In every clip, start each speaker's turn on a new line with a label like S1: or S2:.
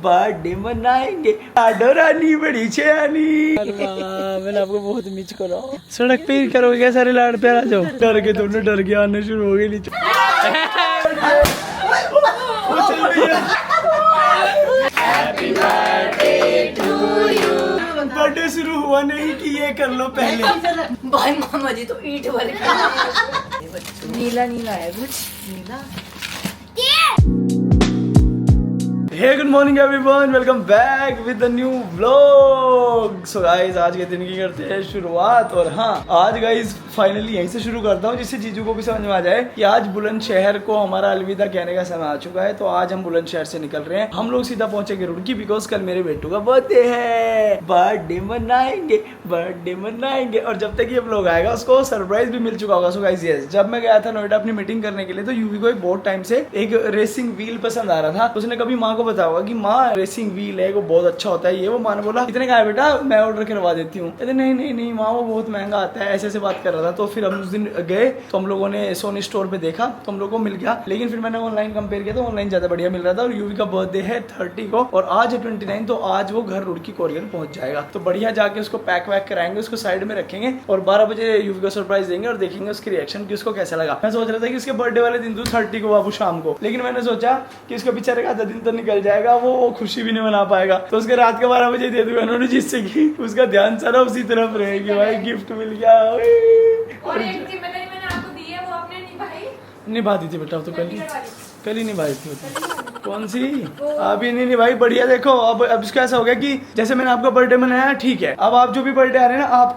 S1: Birthday मनाएंगे आडो रानी बड़ी छयानी। मैंने आपको बहुत मिस करा। सड़क पे ही करोगे क्या सारे लाड़ प्यार जो डर के तुमने डर के आने शुरू हो गए नीचे। बर्थडे शुरू हुआ नहीं कि ये कर लो पहले।
S2: भाई मामा जी तो ईट वाले नीला नीला है कुछ नीला।
S1: Hey good morning everyone, welcome back with the new vlog. So guys आज के दिन की करते हैं शुरुआत। और हाँ, आज गाइस फाइनली यहीं से शुरू करता हूँ जिससे जीजू को भी समझ में आ जाए कि आज बुलंदशहर को हमारा अलविदा कहने का समय आ चुका है। तो आज हम बुलंदशहर से निकल रहे हैं। हम लोग सीधा पहुंचेंगे रुड़की बिकॉज कल मेरे बेटू का बर्थडे है। बर्थडे मनाएंगे, बर्थडे मनाएंगे। और जब तक ये व्लॉग आएगा उसको सरप्राइज भी मिल चुका होगा। सो गाइस यस, जब मैं गया था नोएडा अपनी मीटिंग करने के लिए तो यूवी को एक बहुत टाइम से एक रेसिंग व्हील पसंद आ रहा था। उसने कभी माँ को बताया होगा कि माँ रेसिंग व्हील है वो बहुत अच्छा होता है। ये वो माँ ने बोला इतने का है बेटा, मैं ऑर्डर करवा देती हूँ। नहीं नहीं नहीं माँ वो बहुत महंगा आता है, ऐसे बात कर रहा था। तो फिर हम उस दिन गए तो हम लोगों ने सोनी स्टोर पे देखा तो हम लोग को मिल गया। लेकिन फिर मैंने ऑनलाइन कंपेयर किया तो ऑनलाइन ज्यादा बढ़िया मिल रहा था। और यूवी का बर्थडे है 30 को और आज है 29, तो आज वो घर रुड़की कोरियर पहुंच जाएगा। तो बढ़िया जाके उसको पैक वैक कराएंगे, उसको साइड में रखेंगे और 12 बजे यूवी को सरप्राइज देंगे और देखेंगे उसकी रिएक्शन कि उसको कैसा लगा। मैं सोच रहा था कि उसके बर्थडे वाले दिन 30 को बाबू शाम को, लेकिन मैंने सोचा कि उसका बेचारे का आधा दिन तो निकल जाएगा, वो खुशी भी नहीं मना पाएगा। तो उसके रात के 12 बजे दे दूंगा उन्होंने, जिससे कि उसका ध्यान सारा उसी तरफ रहेगी। भाई गिफ्ट मिल गया।
S3: और एक जिम्मेदारी मैंने आपको दी है वो आपने
S1: निभा दी थी बेटा, तो कल ही निभाई थी। कौन सी? अभी नहीं निभाई। बढ़िया देखो अब इसका ऐसा हो गया कि जैसे मैंने आपका बर्थडे मनाया ठीक है, अब आप जो भी बर्थडे आ रहे हैं ना आप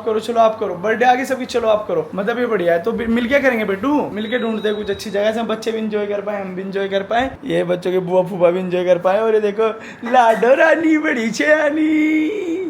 S1: करो चलो आप करो। बर्थडे आ गई सबकी, चलो आप करो। मतलब ये बढ़िया है। तो मिल क्या करेंगे बेटू, मिलके ढूंढते हैं कुछ अच्छी जगह से, बच्चे भी इंजॉय कर पाए, हम भी इंजॉय कर पाए, ये बच्चों के बुआ फूफा भी इंजॉय कर पाए। और ये देखो लाडो रानी बड़ी छयानी।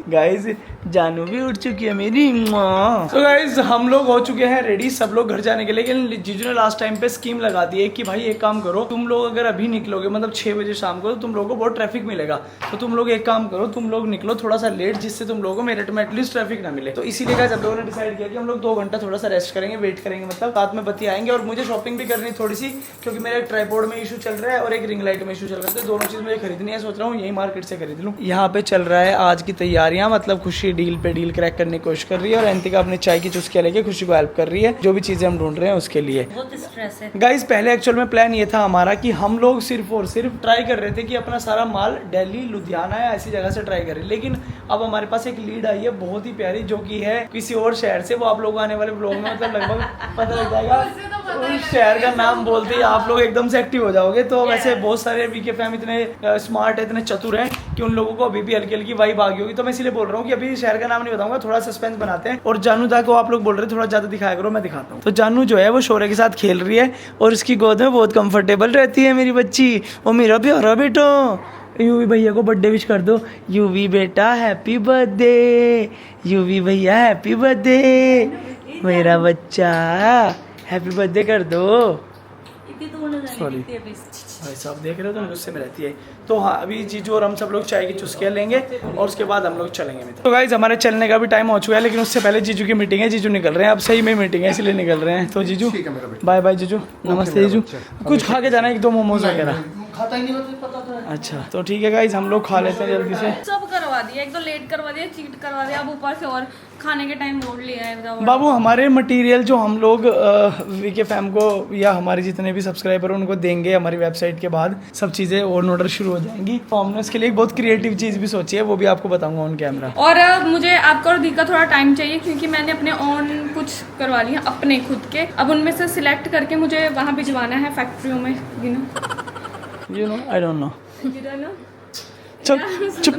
S1: गाइस जानू भी उठ चुकी है मेरी माँ। तो गाइस हम लोग हो चुके हैं रेडी, सब लोग घर जाने के लिए। लेकिन जीजू ने लास्ट टाइम पे स्कीम लगा दी है कि भाई एक काम करो, तुम लोग अगर अभी निकलोगे मतलब 6 बजे शाम को तो तुम लोगों को बहुत ट्रैफिक मिलेगा। तो तुम लोग एक काम करो, तुम लोग निकलो थोड़ा सा लेट, जिससे तुम लोगों को मेरठ में एटलीस्ट ट्रैफिक ना मिले। तो इसीलिए गाइस हम लोगों ने डिसाइड किया कि हम लोग 2 घंटा थोड़ा सा रेस्ट करेंगे, वेट करेंगे, मतलब साथ में बत्ती आएंगे। और मुझे शॉपिंग भी करनी थोड़ी सी, क्योंकि मेरा एक ट्राइपॉड में इशू चल रहा है और एक रिंग लाइट में इशू चल रहा है। तो दोनों चीज मुझे खरीदनी है। सोच रहा हूँ यही मार्केट से खरीद लूँ। यहाँ पे चल रहा है आज की तैयारियां, मतलब खुशी डील पे डील क्रैक करने की कोशिश कर रही है और अंतिका अपने चाय की चुस्कियां लेके खुशी को हेल्प कर रही है जो भी चीजें हम ढूंढ रहे हैं उसके लिए।
S2: बहुत स्ट्रेस है
S1: गाइस पहले एक्चुअल में प्लान ये था हमारा कि हम लोग सिर्फ और सिर्फ ट्राई कर रहे थे कि अपना सारा माल दिल्ली लुधियाना या ऐसी जगह से ट्राई करें। लेकिन अब हमारे पास एक लीड आई है बहुत ही प्यारी, जो कि है किसी और शहर से। वो आप लोग आने वाले ब्लॉग में मतलब लगभग पता लग जाएगा। उस शहर का नाम बोलते ही आप लोग एकदम से एक्टिव हो जाओगे। तो वैसे बहुत सारे वीके फैम इतने स्मार्ट है, इतने चतुर हैं कि उन लोगों को अभी भी हल्की हल्की वाइब आ गई होगी। तो मैं इसलिए बोल रहा हूँ कि अभी शहर का नाम नहीं बताऊंगा, थोड़ा सस्पेंस बनाते हैं। और जानू दा को आप लोग बोल रहे थोड़ा ज्यादा दिखाया करो, मैं दिखाता हूँ। तो जानू जो है वो शोरे के साथ खेल रही है और इसकी गोद में बहुत कंफर्टेबल रहती है मेरी बच्ची। और मेरा प्यारा बेटो यूवी भैया को बर्थडे विश कर दो। यूवी बेटा हैप्पी बर्थडे, यूवी भैया हैप्पी बर्थडे, मेरा बच्चा हैप्पी बर्थडे कर दो। सॉरी भाई साहब देख रहे हो तो गुस्से में रहती है। तो हाँ अभी जीजू और हम सब लोग चाय की चुस्कियाँ लेंगे और उसके बाद हम लोग चलेंगे। तो गाइस हमारे चलने का भी टाइम हो चुका है, लेकिन उससे पहले जीजू की मीटिंग है। जीजू निकल रहे हैं, अब सही में मीटिंग है इसलिए निकल रहे हैं। तो जीजू बाय बाय। जीजू नमस्ते। जीजू कुछ खा के जाना है, 1-2 मोमोज वगैरह।
S4: खाता ही नहीं पता था।
S1: अच्छा तो ठीक है गाइस हम लोग खा लेते हैं जल्दी से।
S3: सब करवा दिया, एक तो लेट करवा दिया, चीट करवा दिया, अब ऊपर से और खाने के टाइम रोड लिया है। बताओ
S1: बाबू हमारे मटेरियल जो हम लोग वीके फैम को या हमारे जितने भी सब्सक्राइबर हैं उनको देंगे हमारी वेबसाइट के बाद, सब चीज़ें ऑन ऑर्डर शुरू हो जाएंगी। तो हमने उसके लिए एक बहुत क्रिएटिव चीज़ भी सोची है, वो भी आपको बताऊंगा ऑन कैमरा।
S3: और मुझे आपका और दी का थोड़ा टाइम चाहिए क्योंकि मैंने अपने ऑन कुछ करवा लिया अपने खुद के। अब उनमें से सिलेक्ट करके मुझे वहाँ भिजवाना है फैक्ट्रियों में।
S1: You know, I don't know. चल चुप।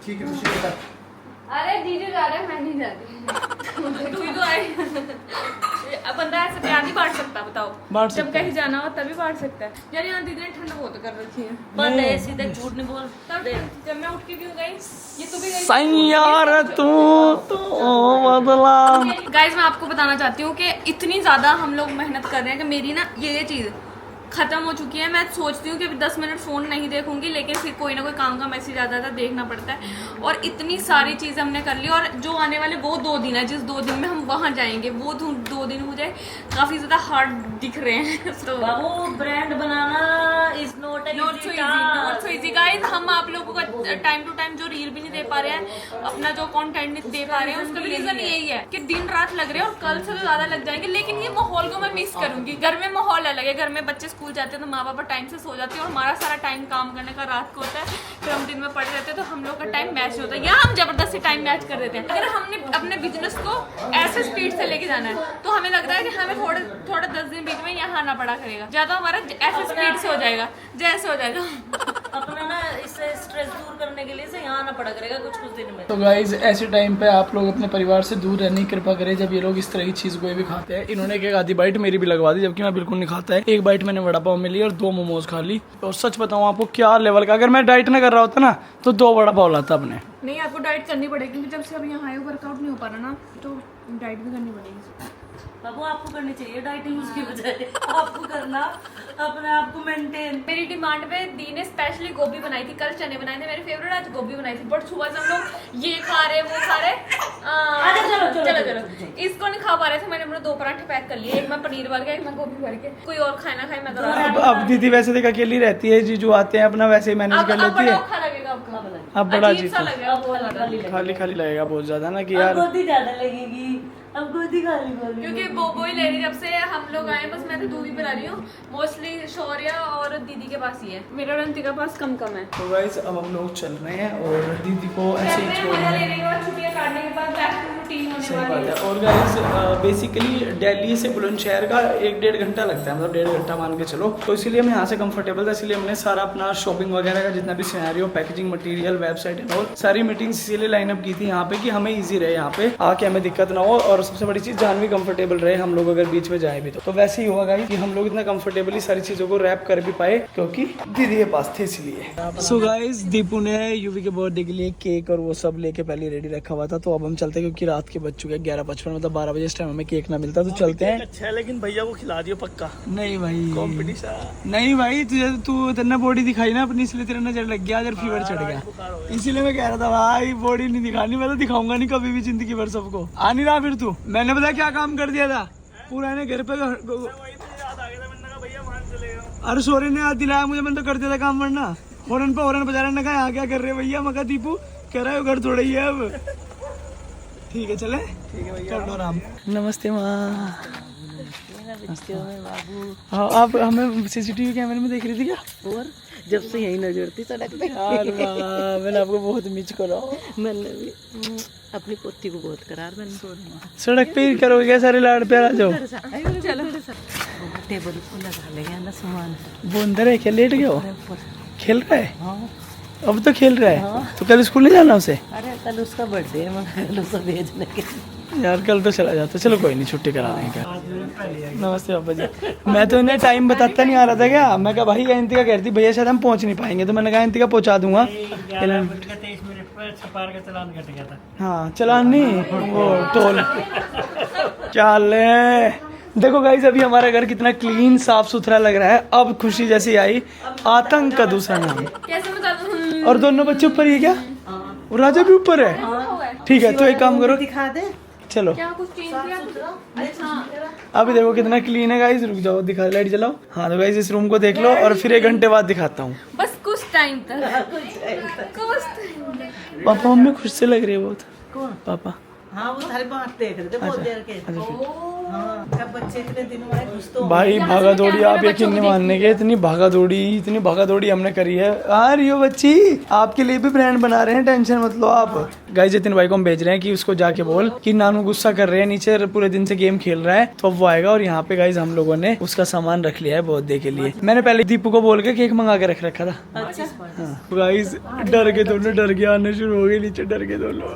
S4: ठीक है खुशी बेटा।
S3: अरे जीजू जा रहे हैं, मैं नहीं जाती। तू ही तो आई। अब बंदा ऐसे प्यार नहीं बांट सकता, बताओ।
S1: बांट
S3: जब
S1: सकता
S3: कहीं जाना हो तभी बांट सकता है। यार यहाँ दीदी ने ठंड बहुत कर रखी है।
S2: बंद है सीधे झूठ नहीं बोल।
S3: तब जब मैं उठ के क्यों गई, ये तू भी गई।
S1: सैयार तू तो बदला।
S3: गाइस मैं आपको बताना चाहती हूँ कि इतनी ज्यादा हम लोग मेहनत कर रहे हैं कि मेरी ना ये चीज खत्म हो चुकी है। मैं सोचती हूँ कि अभी 10 मिनट फ़ोन नहीं देखूंगी, लेकिन फिर कोई ना कोई काम का मैसेज आता था, देखना पड़ता है। और इतनी सारी चीज़ें हमने कर ली और जो आने वाले वो 2 दिन है, जिस 2 दिन में हम वहाँ जाएंगे, वो 2 दिन मुझे काफ़ी ज़्यादा हार्ड दिख रहे हैं। तो
S2: बाबू ब्रांड बनाना is not
S3: not so easy, guys हम आप लोगों का टाइम टू टाइम जो रील भी नहीं दे पा रहे हैं, अपना जो कंटेंट नहीं दे पा रहे हैं, उसका भी रीजन यही है कि दिन रात लग रहे हैं और कल से तो ज्यादा लग जाएंगे। लेकिन ये माहौल को मैं मिस करूंगी। घर में माहौल अलग है, घर में बच्चे स्कूल जाते हैं तो माँ बाप टाइम से सो जाते हैं और हमारा सारा टाइम काम करने का रात को होता है, फिर हम दिन में पढ़े रहते हैं, तो हम लोग का टाइम मैच होता है। या हम जबरदस्ती टाइम मैच कर देते हैं। अगर हमने अपने बिजनेस को ऐसे स्पीड से लेके जाना है तो हमें लगता है कि हमें थोड़ा 10 दिन बीच में यहाँ आना पड़ा करेगा, ज्यादा हमारा ऐसे स्पीड से हो जाएगा, जैसे हो जाएगा।
S2: अपना ना इससे स्ट्रेस दूर करने के लिए से यहाँ आना पड़ा करेगा कुछ दिन में।
S1: तो गाइज ऐसे टाइम पे आप लोग अपने परिवार से दूर रहने की कृपा करें जब ये लोग इस तरह की चीज कोई भी खाते हैं। इन्होंने एक आधी बाइट मेरी भी लगवा दी, जबकि मैं बिल्कुल नहीं खाता है। एक बाइट मैंने वड़ा पाव में ली और 2 मोमोज खा ली। और सच बताऊं आपको क्या लेवल का, अगर मैं डाइट ना कर रहा होता ना तो 2 वड़ा पाव लाता अपने।
S3: नहीं, आपको डाइट करनी पड़ेगी क्योंकि जब से अब यहाँ आए वर्कआउट नहीं हो पा रहा ना, तो डाइट भी करनी पड़ेगी।
S2: बाबू आपको करनी चाहिए डाइटिंग, उसकी बजाय आपको करना अपने आप को मेंटेन।
S3: मेरी डिमांड पे दी ने स्पेशली गोभी बनाई थी, कल चने बनाए थे मेरे फेवरेट, आज गोभी बनाई थी। बट सुबह से हम लोग ये खा रहे वो खा रहे, चलो इसको नहीं खा पा रहे थे। मैंने अपने 2 पराठे पैक कर लिए, एक मैं पनीर भर के, एक मैं गोभी भर के। कोई और खाए ना खाए मैं तो
S1: अब दीदी वैसे देख अकेली रहती है, जीजू आते हैं अपना वैसे ही मैनेज कर लेती है। अब बड़ा
S3: अजीब सा लगेगा बहुत ज्यादा,
S1: खाली खाली लगेगा बहुत ज्यादा ना कि यार
S2: गोदी ज्यादा लगेगी, अब गोदी खाली बोली।
S3: क्योंकि बोबो ही ले रही जब से हम लोग आए, बस मैं तो दूध ही पिला रही हूँ। मोस्टली शौर्य और दीदी के पास ही है, मेरा रंतिका के पास कम है।
S1: तो गाइस अब हम लोग चल रहे हैं और दीदी को ऐसे ही छोड़ रहे हैं।
S3: छुट्टियां काटने के बाद बैक टू रूटीन होने
S1: सही
S3: वाली
S1: बात
S3: है।
S1: है। और गाइस बेसिकली दिल्ली से बुलंदशहर का 1-1.5 घंटा लगता है, मतलब 1.5 घंटा मान के चलो। तो इसीलिए हम यहाँ से कंफर्टेबल था, इसलिए हमने सारा अपना शॉपिंग वगैरह का जितना भी scenario, packaging material, website and all सारी मीटिंग्स इसीलिए लाइन अप की थी यहाँ पे कि हमें ईजी रहे, यहाँ पे आके हमें दिक्कत ना हो। और सबसे बड़ी चीज़ जानवी कंफर्टेबल रहे, हम लोग अगर बीच में जाए भी तो वैसे ही हुआ गाइस कि हम लोग इतना कंफर्टेबली सारी चीज़ों को रैप कर भी पाए क्योंकि दीदी के पास थे इसलिए। सो गाइस दीपू ने यूवी के बर्थडे के लिए केक और वो सब लेके पहले रेडी रखा हुआ था। तो अब हम चलते हैं क्योंकि रात के बज चुके हैं 11:55, मतलब 12 बजे इस टाइम हमें केक ना मिलता। तो चलते हैं।
S4: अच्छा है लेकिन भैया को खिला दियो पक्का।
S1: नहीं भाई
S4: कॉम्पिटिशन
S1: नहीं भाई, तुझे तू तेरा बॉडी दिखाई ना अपनी, इसलिए तेरा नजर लग गया, अगर फीवर चढ़ गया, इसीलिए मैं कह रहा था भाई बॉडी नहीं दिखानी। मैं तो दिखाऊंगा नहीं कभी भी जिंदगी भर सबको। आ नहीं रहा फिर तू, मैंने पता क्या काम कर दिया था पूरा ने घर पे। अरे सोरे ने याद दिलाया मुझे, मैंने तो कर दिया था काम, वरना हॉर्न पे हॉर्न बजा रहा ने कहा यहाँ क्या कर रहे हो भैया। मगर दीपू कह रहा है घर थोड़ा ही है अब। ठीक है चले, ठीक है भैया, कर लो आराम। नमस्ते माँ। हाँ आप हमें सीसीटीवी कैमरे में देख रही थी क्या?
S2: और जब से यही नजर थी सड़क पे।
S1: मैंने आपको बहुत मिस करा।
S2: मैंने भी अपनी पोती को बहुत करार, मैंने
S1: सड़क पे ही करोगे क्या सारे लाड़ प्यार? जाओ
S2: टेबल को लगा लेंगे ना सामान।
S1: वो अंदर है क्या? लेट गया हो? खेल रहा है?
S2: हाँ
S1: अब तो खेल रहा है। तो कल स्कूल नहीं जाना उसे?
S2: अरे कल उसका बर्थडे है, मैं कल उसे भेजने के।
S1: यार कल तो चला जाता। चलो कोई नहीं, छुट्टी करा देंगे। नमस्ते पापा जी। मैं तो इन्हें टाइम बताता नहीं आ रहा था क्या? मैं कहा भाई इंतिका कहती भैया शायद हम पहुंच नहीं पाएंगे, तो मैंने कहा इंतिका पहुंचा दूंगा। हाँ चलान नहीं, वो टोल। क्या ले देखो गाइस, अभी हमारा घर कितना क्लीन साफ सुथरा लग रहा है। अब खुशी जैसी आई, आतंक का दूसरा नाम।
S3: कैसे बता दूं?
S1: और दोनों बच्चे ऊपर ही है क्या? और राजा भी ऊपर है? ठीक है तो एक काम करो,
S2: दिखा दे।
S1: चलो
S3: क्या कुछ चेंज किया?
S1: अभी देखो कितना क्लीन है गाइस। रुक जाओ, दिखा, लाइट जलाओ। हाँ तो गाइस इस रूम को देख लो और फिर 1 घंटे बाद दिखाता हूँ।
S3: बस कुछ टाइम तक, कुछ टाइम तक।
S1: पापा मम्मी खुश से लग रही है बहुत।
S2: कौन?
S1: पापा।
S2: हाँ वो थारी बात देख रहे थे बहुत देर के। हाँ जब बच्चे इतने दिनों में घुस तो
S1: भाई भागा दौड़ी, आप यकीन नहीं मानने के, इतनी भागा दौड़ी हमने करी है। आ रही हो बच्ची, आपके लिए भी ब्रांड बना रहे हैं, टेंशन मत लो आप। गाइस जितिन भाई को हम भेज रहे हैं कि उसको जाके बोल कि नानू गुस्सा कर रहे हैं, नीचे पूरे दिन से गेम खेल रहा है, तो अब वो आएगा। और यहाँ पे गाइस हम लोगों ने उसका सामान रख लिया है बर्थडे के लिए। मैंने पहले दीपू को बोल के केक मंगा के रख रखा था।
S2: अच्छा
S1: हाँ गाइस डर के दोनों डर के आने शुरू हो गए नीचे, डर के दोनों।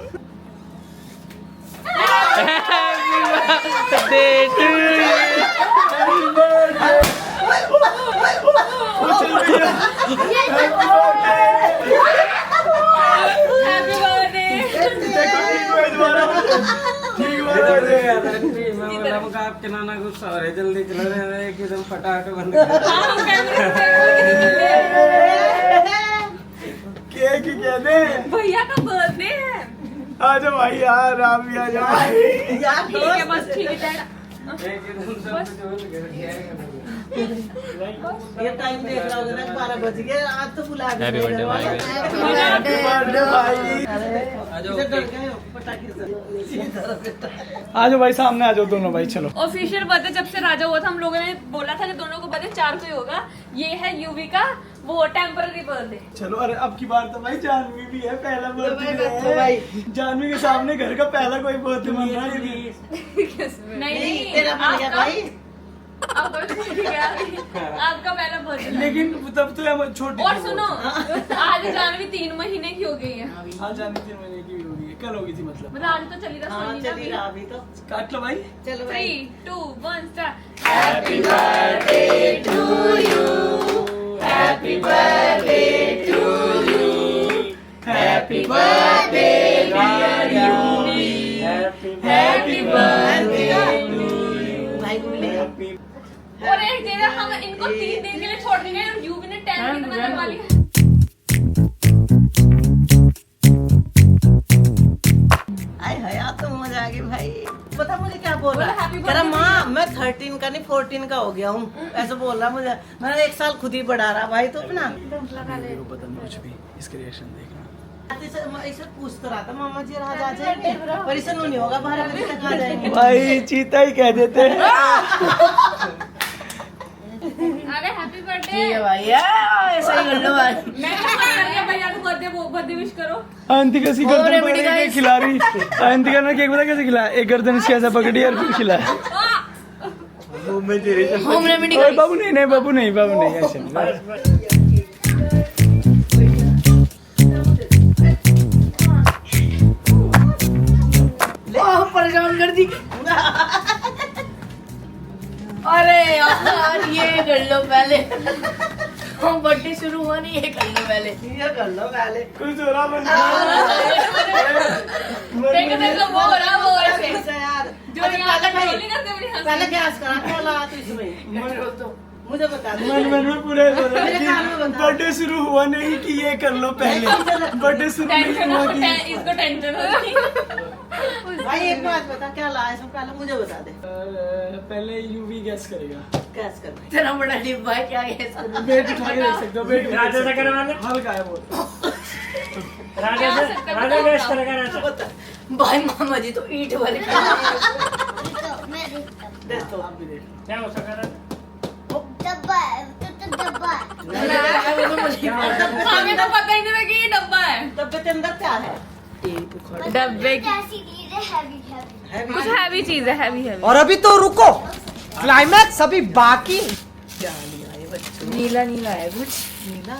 S5: आपके नाना गुस्सा हो रहे, जल्दी चला रहे एकदम फटाफट बंद।
S1: केक क्या दे?
S3: भैया का बर्थडे है।
S1: आजा भाई यार, आप भी आजा भाई।
S3: ठीक है बस, ठीक है।
S6: ये टाइम देख रहा होगा ना 12 बज गए आज तो बुला भी
S7: Happy birthday भाई।
S1: हैप्पी बर्थडे भाई।
S6: इसे डर गए हो पटाखे से
S1: आ जाओ भाई सामने आ जाओ दोनों भाई चलो।
S3: ऑफिशियल बर्थडे जब से राजा हुआ था हम लोगों ने बोला था कि दोनों को बर्थडे 4 को ही होगा। ये है यूवी का वो टेम्पररी बर्थडे।
S1: चलो अरे अब की बार तो भाई जानवी भी है, पहला बर्थडे
S6: तो
S1: है
S6: भाई।
S1: जानवी के सामने घर का पहला कोई बर्थडे मन रहा है।
S3: नहीं
S6: तेरा बन गया भाई।
S3: आपका आपका पहला बर्थडे।
S1: लेकिन तब तो हम छोटे
S3: और सुनो आज जानवी 3 महीने की हो गई है।
S1: हाँ जानवी 3 महीने की हुई है, कल होगी थी मतलब।
S3: मतलब आज तो चली रहा
S6: हाँ चली रहा अभी तो।
S1: काट लो भाई।
S6: चलो भाई
S3: 3, 2, 1 स्टार्ट।
S1: हैप्पी बर्थडे
S6: भाई को मिलेगा।
S3: और एक जगह हम इनको 3 दिन के लिए छोड़ देंगे और यूवी ने 10 कितना करवा लिया।
S6: आय हया तो मजा आ गई भाई। पता मुझे क्या बोल
S3: बोला,
S6: रहा
S3: happy
S6: है? कह रहा
S3: birthday
S6: माँ मैं 13 का नहीं 14 का हो गया हूँ। ऐसे बोल रहा मुझे। मैंने 1 साल खुद ही बढ़ा रहा भाई तो अपना।
S1: पता नहीं कुछ भी, इसके रिएक्शन देखना।
S6: इसे पूछ तो रहा था मामा जी राज आ जाएंगे पर इसे नहीं होगा 12 बजे तक आ जाएंगे।
S1: भाई चीता ही कह देते हैं।
S3: अरे हैप्पी बर्थडे।
S6: भाई ऐसा ही कर लो भाई।
S3: मैं तो मना कर दिया भैया को बर्थडे विश करो।
S1: अंतिका सी गर्दन पकड़ के खिला रही। अंतिका ने केक पता कैसे खिलाया? एक गर्दन इसके ऐसा पकड़ी और फिर खिलाया।
S3: होम रेमेडी
S1: ओए बाबू नहीं बाबू नहीं ऐसे नहीं।
S6: परेशान कर दी।
S8: अरे यार ये कर लो पहले। हम बर्थडे शुरू हुआ नहीं, ये कर लो पहले।
S6: ये कर लो पहले।
S1: कुछ हो रहा बन
S3: देखो वो हो रहा ऐसे
S6: ऐसा यार
S3: जो यहाँ पे बोली ना तो अपनी
S6: पहले क्या करा क्या लगा तू इसमें मुझे बता दे।
S1: मन में पूरे
S6: मेरे कान में बता।
S1: बर्थडे शुरू हुआ नहीं कि ये कर लो पहले। बर्थडे शुरू नहीं
S3: टेंशन
S1: हुआ
S3: हो
S1: कि
S3: इसको टेंशन हो।
S6: भाई एक बात बता क्या लाया इसमें पहले मुझे बता दे।
S1: पहले यूवी गैस करेगा।
S6: कैस कर भाई।
S8: तेरा बड़ा डिब्बा है क्या है इसको?
S1: वेट उठा के देख सकते हो। वेट
S5: राजा से करवा ले।
S1: हल्का है वो।
S5: राजा गैस करेगा राजा।
S8: भाई मामा जी तो ईंट वाले
S6: दे तो
S1: आप भी देख।
S5: क्या हो सका
S3: हमें तो पता ही नहीं था कि ये डब्बा है।
S6: डब्बे के अंदर क्या है?
S3: डब्बे
S6: हैवी
S3: कुछ हैवी चीज है हैवी
S9: और अभी तो रुको, क्लाइमैक्स अभी बाकी।
S8: नीला नीला है कुछ।
S6: नीला।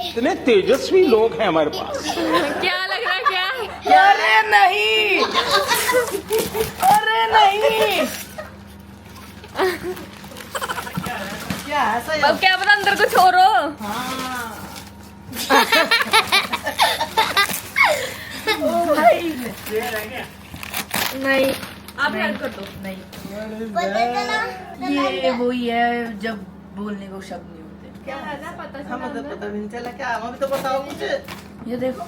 S9: इतने तेजस्वी लोग हैं हमारे पास।
S3: क्या लग रहा है क्या?
S8: अरे नहीं, अरे नहीं।
S6: क्या है ऐसा
S3: अब क्या पता अंदर कुछ और हो।
S8: नहीं
S3: आप हेल्प कर दो।
S8: ये वही है जब बोलने को शब्द नहीं होते।
S3: क्या है ना पता
S6: हमें तो पता भी नहीं चला क्या हमें तो बताओ कुछ।
S8: ये देखो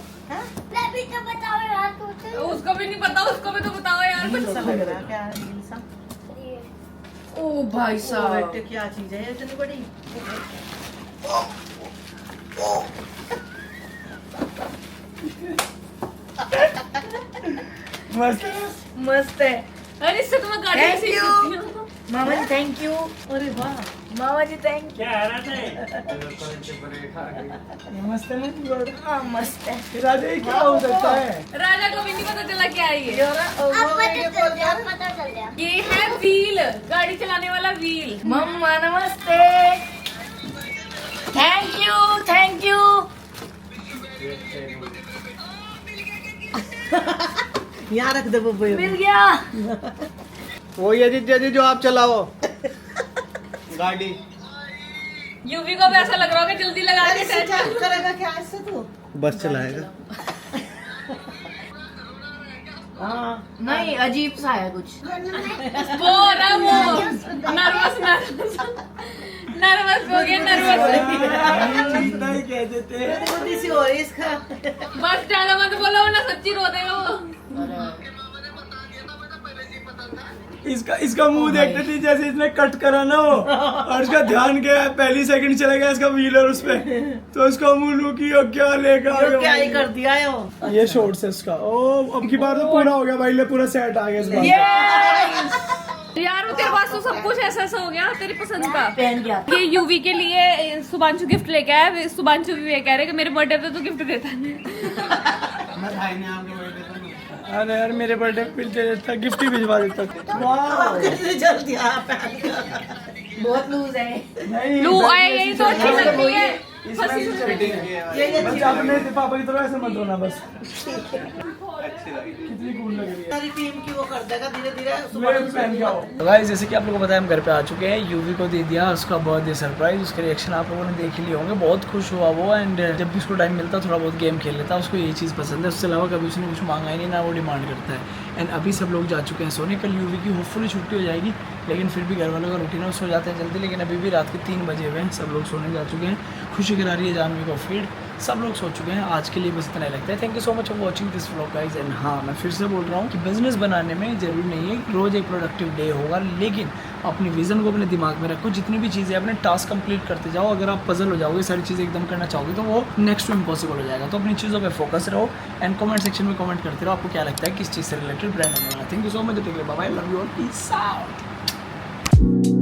S3: उसको भी नहीं पता, उसको भी तो बताओ यार कुछ।
S6: ऐसा लग रहा है क्या है रील सा?
S8: ओ भाई साहब
S6: बेटे क्या चीज है ये इतनी बड़ी?
S1: मस्त।
S8: मस्त है।
S3: अरे इससे तो मैं गाड़ी
S8: Thank
S3: सीख
S8: you.
S3: सकती हूँ।
S8: मामा जी थैंक यू।
S6: अरे वाह
S8: मामा जी थैंक
S5: क्या है राजा
S1: मस्त है ना?
S8: यू। हाँ मस्त है।
S1: राजा ये क्या हो सकता है?
S3: राजा को भी नहीं पता चला क्या है ये।
S6: यार
S3: ये है व्हील, गाड़ी चलाने वाला व्हील।
S8: मम्मा नमस्ते। Thank you thank you.
S6: यहाँ रख दे बब्बू
S8: मिल गया।
S9: वो ये जी जो आप चलाओ गाड़ी।
S3: यूवी को भी ऐसा लग रहा होगा जल्दी लगा के
S6: ऐसे क्या करेगा क्या इससे तू?
S9: बस चलाएगा।
S6: हाँ
S8: नहीं अजीब सा है कुछ।
S3: वो हो रहा वो नर्वस हो गया नर्वस।
S1: चीता ही कह देते हैं।
S6: छोटी सी हो रही इसका।
S3: बस ज्यादा मत बोलो वरना सच्ची रो देगा वो।
S1: इसका मुंह देखते थे जैसे इसने कट करा ना वो, और इसका ध्यान गया, पहली सेकंड चला गया इसका व्हीलर उस पे, तो इसका मुंह लुकी और क्या लेगा
S6: क्या ही कर दिया है वो।
S1: ये शॉर्ट्स है इसका। ओ अब की बार तो पूरा हो गया भाई, ले पूरा सेट आ गया इस बार।
S3: यार तेरे पास तो सब कुछ ऐसा ऐसा हो गया तेरी पसंद का।
S8: पहन गया
S3: ये यूवी के लिए सुबांशु गिफ्ट लेके आया। सुबांशु भी ये कह रहे कि मेरे बर्थडे पे तो गिफ्ट देता नहीं।
S1: अरे यार मेरे बर्थडे पे दे देता, गिफ्ट ही भिजवा देता।
S6: कितनी जल्दी आप पहन गया।
S8: बहुत लूज है।
S1: नहीं
S3: लू आए यही तो अच्छी लगती है।
S1: बस आप मेरे पापा की तरह ऐसे मत होना बस। कितनी कूल लग रही है।
S6: सारी टीम की वो कर देगा धीरे धीरे।
S1: मेरे भी पहन के आओ। तो गाइस जैसे कि आप लोगों को पता है हम घर पे आ चुके हैं। यूवी को दे दिया उसका बर्थडे सरप्राइज। उसके रिएक्शन आप लोगों ने देख ही लिए होंगे, बहुत खुश हुआ वो। एंड जब भी उसको टाइम मिलता थोड़ा बहुत गेम खेल लेता, उसको यही चीज़ पसंद है। उससे अलावा कभी उसने कुछ मांगा ही नहीं, ना वो डिमांड करता है। एंड अभी सब लोग जा चुके हैं सोने। कल यूवी की होपफुली छुट्टी हो जाएगी, लेकिन फिर भी घर वालों का रूटीन है, सो जाते हैं जल्दी। लेकिन अभी भी रात के 3 बजे हुए हैं, सब लोग सोने जा चुके हैं। खुशी करा रही है जानवी को फीड, सब लोग सो चुके हैं। आज के लिए बस इतना ही लगता है। Thank you so much for watching this vlog guys. And हाँ, मैं फिर से बोल रहा हूँ कि बिजनेस बनाने में जरूरी नहीं है रोज़ एक प्रोडक्टिव डे होगा, लेकिन अपनी विजन को अपने दिमाग में रखो। जितनी भी चीज़ें अपने टास्क कंप्लीट करते जाओ। अगर आप पजल हो जाओगे, सारी चीज़ें एकदम करना चाहोगे, तो वो नेक्स्ट टू इम्पॉसिबल हो जाएगा। तो अपनी चीज़ों पर फोकस रहो एंड कमेंट सेक्शन में कमेंट करते रहो आपको क्या लगता है किस चीज़ से रिलेटेड ब्रांड होने वाला। Thank you so much. Bye bye, love you all, peace out.